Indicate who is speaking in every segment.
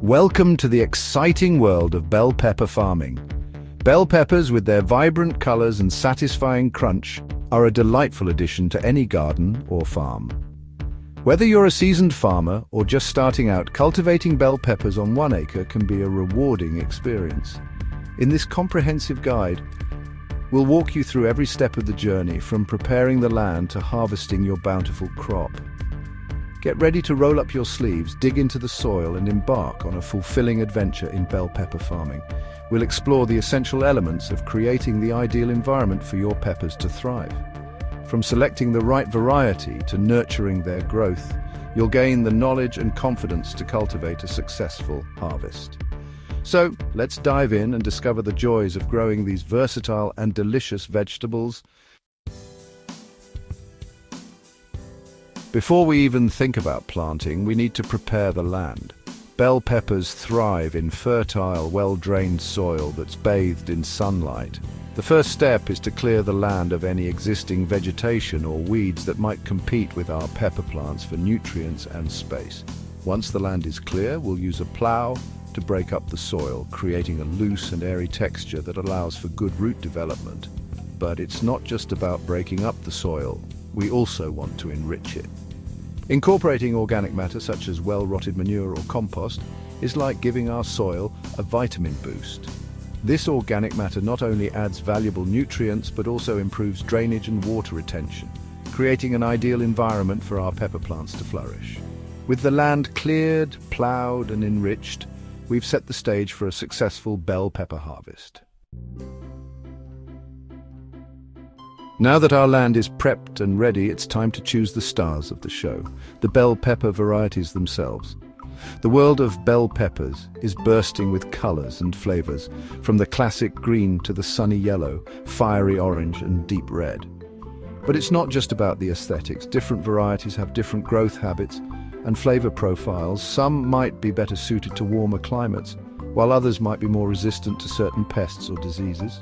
Speaker 1: Welcome to the exciting world of bell pepper farming. Bell peppers, with their vibrant colors and satisfying crunch, are a delightful addition to any garden or farm. Whether you're a seasoned farmer or just starting out, cultivating bell peppers on 1 acre can be a rewarding experience. In this comprehensive guide, we'll walk you through every step of the journey, from preparing the land to harvesting your bountiful crop. Get ready to roll up your sleeves, dig into the soil, and embark on a fulfilling adventure in bell pepper farming. We'll explore the essential elements of creating the ideal environment for your peppers to thrive. From selecting the right variety to nurturing their growth, you'll gain the knowledge and confidence to cultivate a successful harvest. So, let's dive in and discover the joys of growing these versatile and delicious vegetables. Before we even think about planting, we need to prepare the land. Bell peppers thrive in fertile, well-drained soil that's bathed in sunlight. The first step is to clear the land of any existing vegetation or weeds that might compete with our pepper plants for nutrients and space. Once the land is clear, we'll use a plow to break up the soil, creating a loose and airy texture that allows for good root development. But it's not just about breaking up the soil, we also want to enrich it. Incorporating organic matter such as well-rotted manure or compost is like giving our soil a vitamin boost. This organic matter not only adds valuable nutrients but also improves drainage and water retention, creating an ideal environment for our pepper plants to flourish. With the land cleared, plowed, and enriched, we've set the stage for a successful bell pepper harvest. Now that our land is prepped and ready, it's time to choose the stars of the show, the bell pepper varieties themselves. The world of bell peppers is bursting with colors and flavors, from the classic green to the sunny yellow, fiery orange, and deep red. But it's not just about the aesthetics. Different varieties have different growth habits and flavor profiles. Some might be better suited to warmer climates, while others might be more resistant to certain pests or diseases.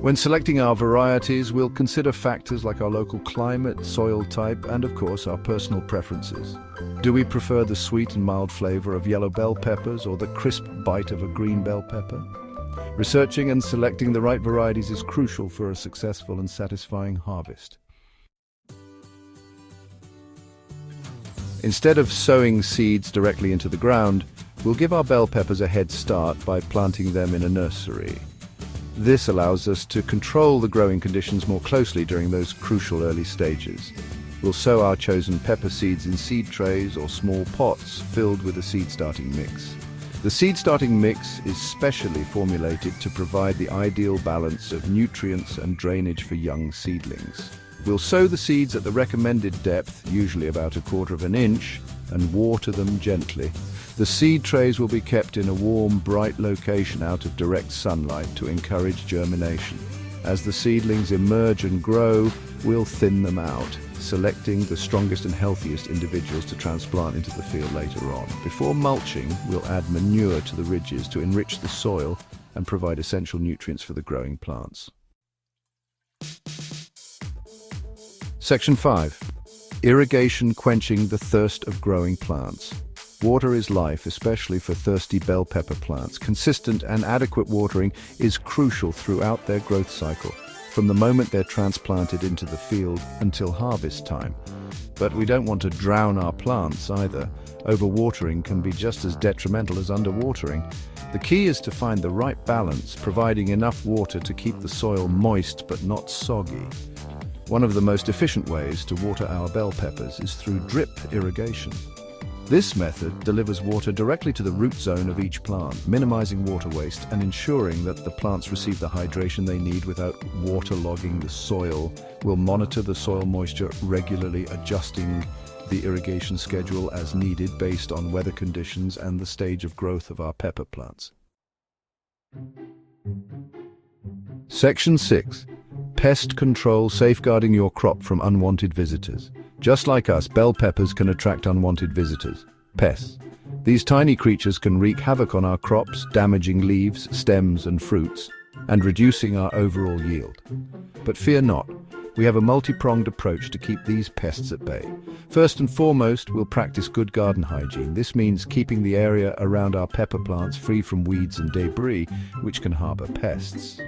Speaker 1: When selecting our varieties, we'll consider factors like our local climate, soil type, and of course our personal preferences. Do we prefer the sweet and mild flavor of yellow bell peppers or the crisp bite of a green bell pepper? Researching and selecting the right varieties is crucial for a successful and satisfying harvest. Instead of sowing seeds directly into the ground, we'll give our bell peppers a head start by planting them in a nursery. This allows us to control the growing conditions more closely during those crucial early stages. We'll sow our chosen pepper seeds in seed trays or small pots filled with a seed starting mix. The seed starting mix is specially formulated to provide the ideal balance of nutrients and drainage for young seedlings. We'll sow the seeds at the recommended depth, usually about 1/4 inch, and water them gently. The seed trays will be kept in a warm, bright location out of direct sunlight to encourage germination. As the seedlings emerge and grow, we'll thin them out, selecting the strongest and healthiest individuals to transplant into the field later on. Before mulching, we'll add manure to the ridges to enrich the soil and provide essential nutrients for the growing plants. Section 5. Irrigation quenching the thirst of growing plants. Water is life, especially for thirsty bell pepper plants. Consistent and adequate watering is crucial throughout their growth cycle, from the moment they're transplanted into the field until harvest time. But we don't want to drown our plants either. Overwatering can be just as detrimental as underwatering. The key is to find the right balance, providing enough water to keep the soil moist but not soggy. One of the most efficient ways to water our bell peppers is through drip irrigation. This method delivers water directly to the root zone of each plant, minimizing water waste and ensuring that the plants receive the hydration they need without waterlogging the soil. We'll monitor the soil moisture regularly, adjusting the irrigation schedule as needed based on weather conditions and the stage of growth of our pepper plants. Section 6. Pest control, safeguarding your crop from unwanted visitors. Just like us, bell peppers can attract unwanted visitors, pests. These tiny creatures can wreak havoc on our crops, damaging leaves, stems, and fruits, and reducing our overall yield. But fear not, We have a multi-pronged approach to keep these pests at bay. First and foremost, we'll practice good garden hygiene. This means keeping the area around our pepper plants free from weeds and debris, which can harbor pests.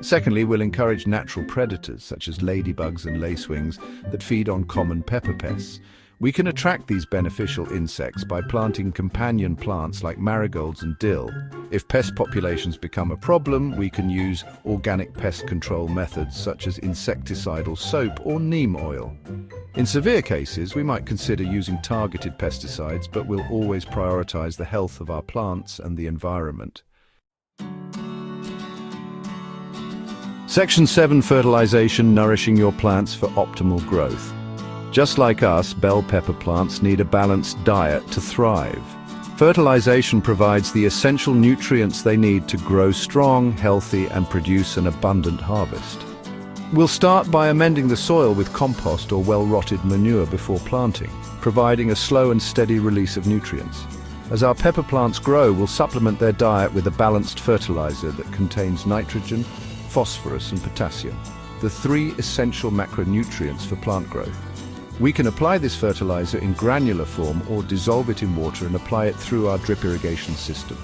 Speaker 1: Secondly, we'll encourage natural predators, such as ladybugs and lacewings, that feed on common pepper pests. We can attract these beneficial insects by planting companion plants like marigolds and dill. If pest populations become a problem, we can use organic pest control methods such as insecticidal soap or neem oil. In severe cases, we might consider using targeted pesticides, but we'll always prioritize the health of our plants and the environment. Section 7: Fertilization, nourishing your plants for optimal growth. Just like us, bell pepper plants need a balanced diet to thrive. Fertilization provides the essential nutrients they need to grow strong, healthy, and produce an abundant harvest. We'll start by amending the soil with compost or well-rotted manure before planting, providing a slow and steady release of nutrients. As our pepper plants grow, we'll supplement their diet with a balanced fertilizer that contains nitrogen, phosphorus, and potassium, the three essential macronutrients for plant growth. We can apply this fertilizer in granular form or dissolve it in water and apply it through our drip irrigation system.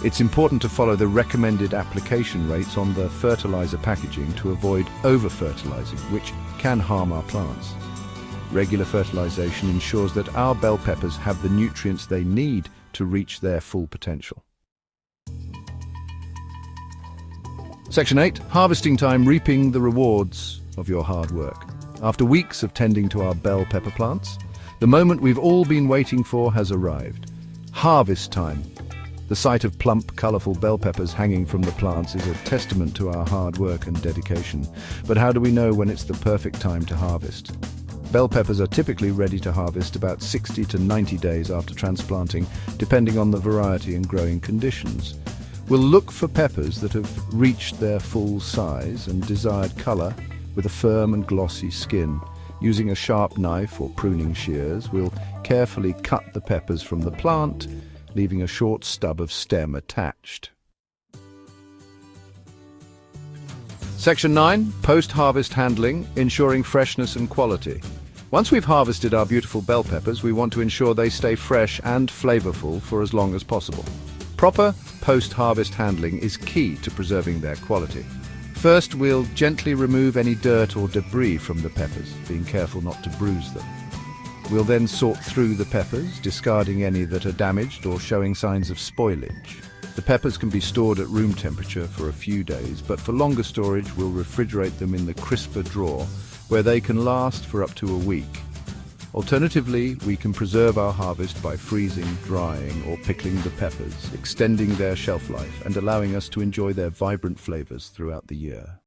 Speaker 1: It's important to follow the recommended application rates on the fertilizer packaging to avoid over-fertilizing, which can harm our plants. Regular fertilization ensures that our bell peppers have the nutrients they need to reach their full potential. Section 8: Harvesting time, reaping the rewards of your hard work. After weeks of tending to our bell pepper plants, the moment we've all been waiting for has arrived. Harvest time. The sight of plump, colorful bell peppers hanging from the plants is a testament to our hard work and dedication. But how do we know when it's the perfect time to harvest? Bell peppers are typically ready to harvest about 60 to 90 days after transplanting, depending on the variety and growing conditions. We'll look for peppers that have reached their full size and desired color, with a firm and glossy skin. Using a sharp knife or pruning shears, we'll carefully cut the peppers from the plant, leaving a short stub of stem attached. Section 9: Post-harvest handling, ensuring freshness and quality. Once we've harvested our beautiful bell peppers, we want to ensure they stay fresh and flavorful for as long as possible. Proper post-harvest handling is key to preserving their quality. First, we'll gently remove any dirt or debris from the peppers, being careful not to bruise them. We'll then sort through the peppers, discarding any that are damaged or showing signs of spoilage. The peppers can be stored at room temperature for a few days, but for longer storage, we'll refrigerate them in the crisper drawer, where they can last for up to a week. Alternatively, we can preserve our harvest by freezing, drying, or pickling the peppers, extending their shelf life and allowing us to enjoy their vibrant flavors throughout the year.